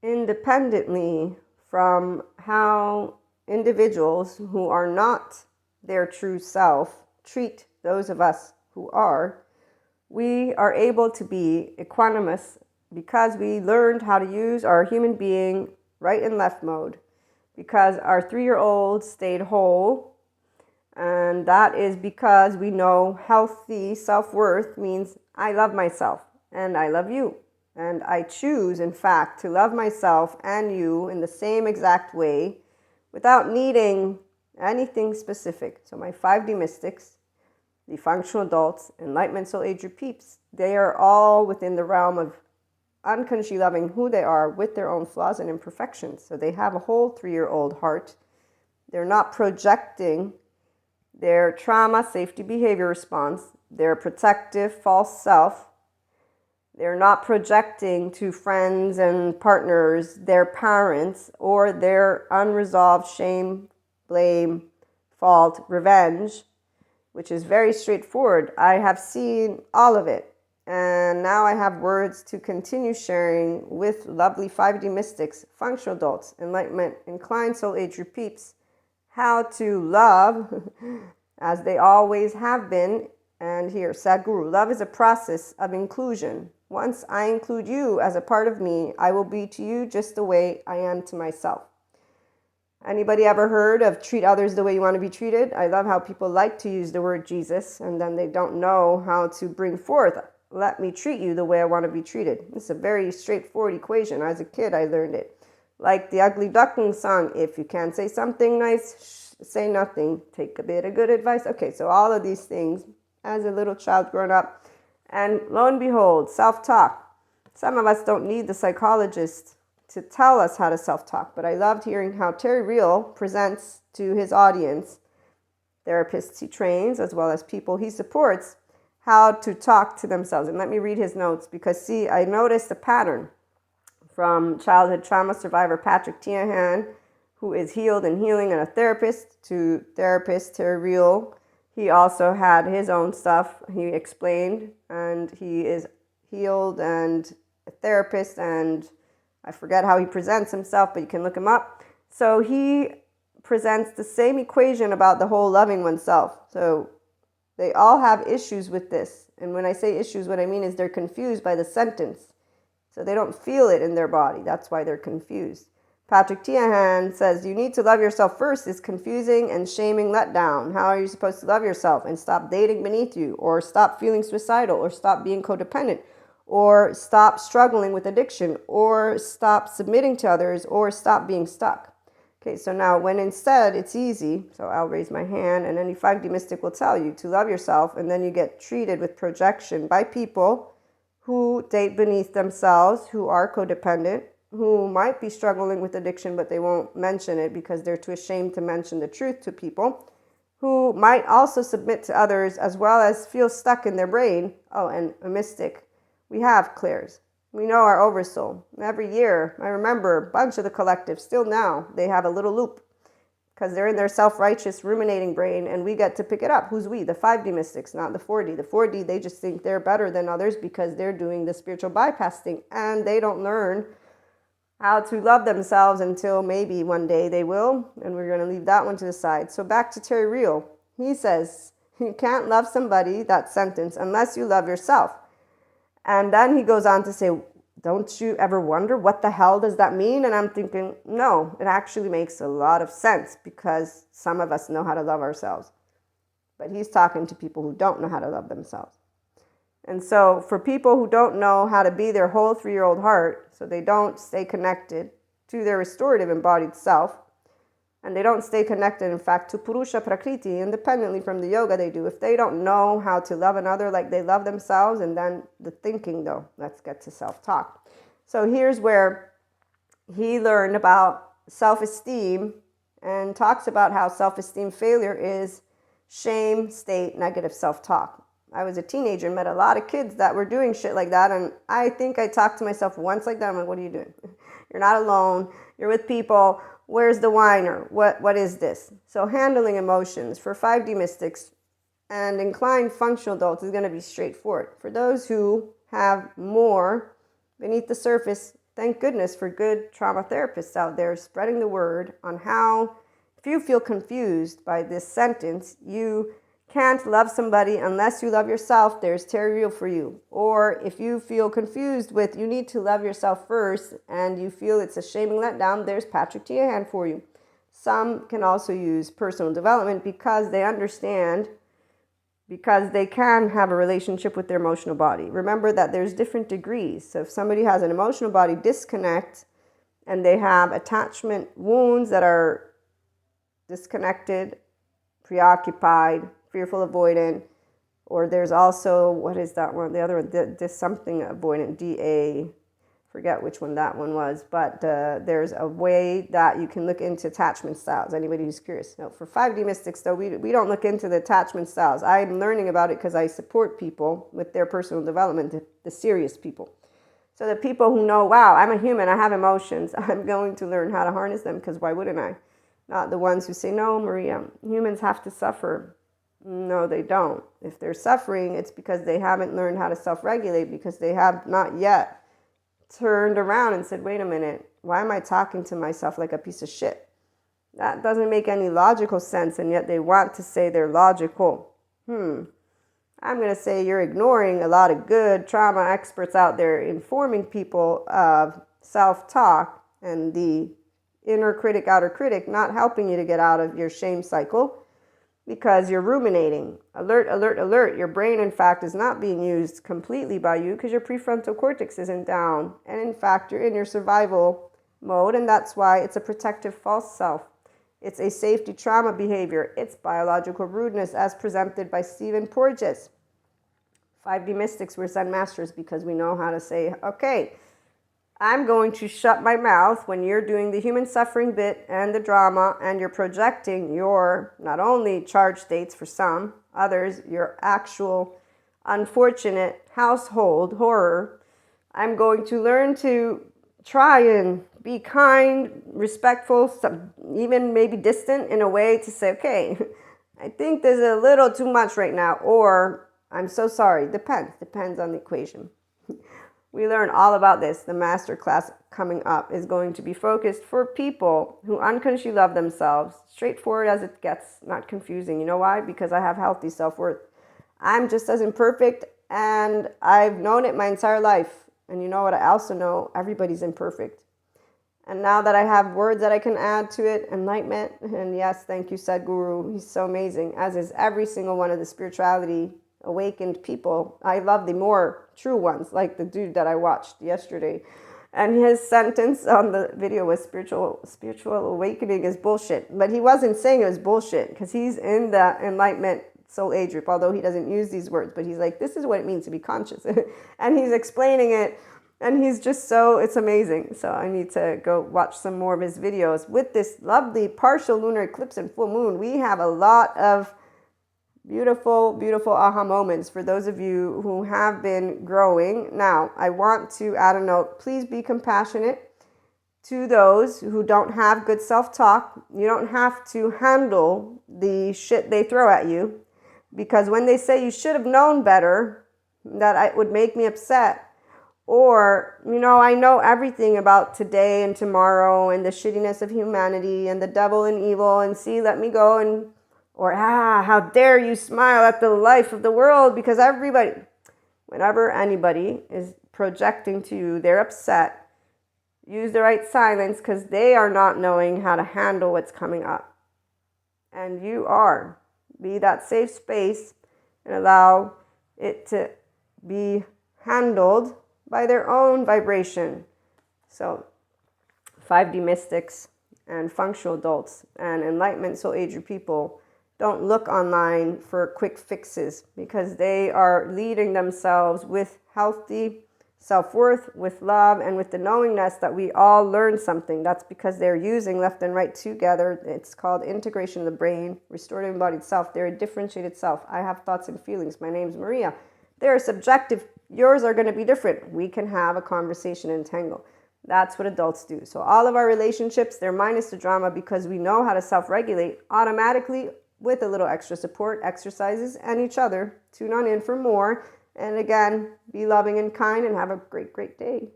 independently from how individuals who are not their true self treat those of us who are, we are able to be equanimous because we learned how to use our human being right and left mode, because our 3-year-old stayed whole. And that is because we know healthy self-worth means I love myself and I love you. And I choose, in fact, to love myself and you in the same exact way without needing anything specific. So my 5D mystics, the functional adults, enlightenment soul age group peeps, they are all within the realm of unconsciously loving who they are with their own flaws and imperfections. So they have a whole 3-year-old heart. They're not projecting their trauma, safety, behavior response, their protective false self. They're not projecting to friends and partners, their parents, or their unresolved shame, blame, fault, revenge, which is very straightforward. I have seen all of it. And now I have words to continue sharing with lovely 5D mystics, functional adults, enlightenment, inclined soul age group peeps, how to love as they always have been. And here, Sadhguru, love is a process of inclusion. Once I include you as a part of me, I will be to you just the way I am to myself. Anybody ever heard of treat others the way you want to be treated? I love how people like to use the word Jesus, and then they don't know how to bring forth, let me treat you the way I want to be treated. It's a very straightforward equation. As a kid, I learned it. Like the Ugly Duckling song, if you can't say something nice, say nothing. Take a bit of good advice. Okay, so all of these things as a little child growing up. And lo and behold, self-talk. Some of us don't need the psychologist to tell us how to self-talk, but I loved hearing how Terry Real presents to his audience, therapists he trains, as well as people he supports, how to talk to themselves. And let me read his notes, because see, I noticed a pattern from childhood trauma survivor Patrick Tiahan, who is healed and healing and a therapist, to therapist Terry Real. He also had his own stuff he explained, and he is healed and a therapist, and I forget how he presents himself, but you can look him up. So he presents the same equation about the whole loving oneself. So they all have issues with this. And when I say issues, what I mean is they're confused by the sentence. So they don't feel it in their body. That's why they're confused. Patrick Tiahan says, you need to love yourself first is confusing and shaming letdown. How are you supposed to love yourself and stop dating beneath you, or stop feeling suicidal, or stop being codependent, or stop struggling with addiction, or stop submitting to others, or stop being stuck? Okay, so now when instead it's easy, so I'll raise my hand and any 5D mystic will tell you to love yourself, and then you get treated with projection by people who date beneath themselves, who are codependent, who might be struggling with addiction, but they won't mention it because they're too ashamed to mention the truth to people, who might also submit to others as well as feel stuck in their brain. Oh, and a mystic. We have clairs. We know our oversoul. Every year, I remember a bunch of the collective, still now, they have a little loop because they're in their self-righteous ruminating brain, and we get to pick it up. Who's we? The 5D mystics, not the 4D. The 4D, they just think they're better than others because they're doing the spiritual bypass thing, and they don't learn how to love themselves until maybe one day they will, and we're going to leave that one to the side. So back to Terry Real. He says, you can't love somebody, that sentence, unless you love yourself. And then he goes on to say, don't you ever wonder what the hell does that mean? And I'm thinking, no, it actually makes a lot of sense because some of us know how to love ourselves. But he's talking to people who don't know how to love themselves. And so for people who don't know how to be their whole 3-year-old heart, so they don't stay connected to their restorative embodied self, and they don't stay connected, in fact, to Purusha Prakriti, independently from the yoga they do. If they don't know how to love another like they love themselves, and then the thinking, though, let's get to self-talk. So here's where he learned about self-esteem and talks about how self-esteem failure is shame, state, negative self-talk. I was a teenager and met a lot of kids that were doing shit like that, and I think I talked to myself once like that. I'm like, what are you doing? You're not alone. You're with people. Where's the whiner? What is this? So handling emotions for 5D mystics and inclined functional adults is going to be straightforward. For those who have more beneath the surface thank goodness for good trauma therapists out there spreading the word on how, if you feel confused by this sentence, you can't love somebody unless you love yourself, there's Terry Real for you. Or if you feel confused with you need to love yourself first and you feel it's a shaming letdown, there's Patrick Tiahan for you. Some can also use personal development because they understand, because they can have a relationship with their emotional body. Remember that there's different degrees. So if somebody has an emotional body disconnect and they have attachment wounds that are disconnected, preoccupied, fearful, avoidant, or there's also, what is that one? The other one, this something avoidant, DA, forget which one that one was, but there's a way that you can look into attachment styles, anybody who's curious. Now, for 5D mystics, though, we don't look into the attachment styles. I'm learning about it because I support people with their personal development, the serious people. So the people who know, wow, I'm a human, I have emotions, I'm going to learn how to harness them, because why wouldn't I? Not the ones who say, no, Maria, humans have to suffer. No, they don't. If they're suffering, it's because they haven't learned how to self-regulate, because they have not yet turned around and said, wait a minute, why am I talking to myself like a piece of shit? That doesn't make any logical sense, and yet they want to say they're logical. I'm going to say you're ignoring a lot of good trauma experts out there informing people of self-talk and the inner critic, outer critic, not helping you to get out of your shame cycle because you're ruminating. Alert, alert, alert. Your brain, in fact, is not being used completely by you because your prefrontal cortex isn't down. And in fact, you're in your survival mode, and that's why it's a protective false self. It's a safety trauma behavior. It's biological rudeness as presented by Stephen Porges. 5D mystics, we're Zen masters because we know how to say, okay, I'm going to shut my mouth when you're doing the human suffering bit and the drama, and you're projecting your not only charged states for some, others, your actual unfortunate household horror. I'm going to learn to try and be kind, respectful, even maybe distant in a way to say, okay, I think there's a little too much right now, or I'm so sorry. Depends on the equation. We learn all about this. The master class coming up is going to be focused for people who unconsciously love themselves, straightforward as it gets, not confusing. You know why? Because I have healthy self-worth. I'm just as imperfect, and I've known it my entire life. And you know what? I also know everybody's imperfect. And now that I have words that I can add to it, enlightenment, and yes, thank you, Sadhguru. He's so amazing, as is every single one of the spirituality awakened people. I love the more true ones, like the dude that I watched yesterday. And his sentence on the video was spiritual awakening is bullshit. But he wasn't saying it was bullshit because he's in the enlightenment soul age group, although he doesn't use these words. But he's like, this is what it means to be conscious. And he's explaining it. And he's just so, it's amazing. So I need to go watch some more of his videos. With this lovely partial lunar eclipse and full moon, we have a lot of beautiful, beautiful aha moments for those of you who have been growing. Now, I want to add a note. Please be compassionate to those who don't have good self-talk. You don't have to handle the shit they throw at you, because when they say you should have known better, that would make me upset. Or, I know everything about today and tomorrow and the shittiness of humanity and the devil and evil, and see, let me go, and or, how dare you smile at the life of the world, because whenever anybody is projecting to you, they're upset, use the right silence, because they are not knowing how to handle what's coming up. And you are. Be that safe space and allow it to be handled by their own vibration. So 5D mystics and functional adults and enlightenment soul age people don't look online for quick fixes, because they are leading themselves with healthy self-worth, with love, and with the knowingness that we all learn something. That's because they're using left and right together. It's called integration of the brain, restorative embodied self. They're a differentiated self. I have thoughts and feelings. My name's Maria. They're subjective. Yours are going to be different. We can have a conversation and tangle. That's what adults do. So all of our relationships, they're minus the drama, because we know how to self-regulate automatically with a little extra support, exercises, and each other. Tune on in for more. And again, be loving and kind and have a great, great day.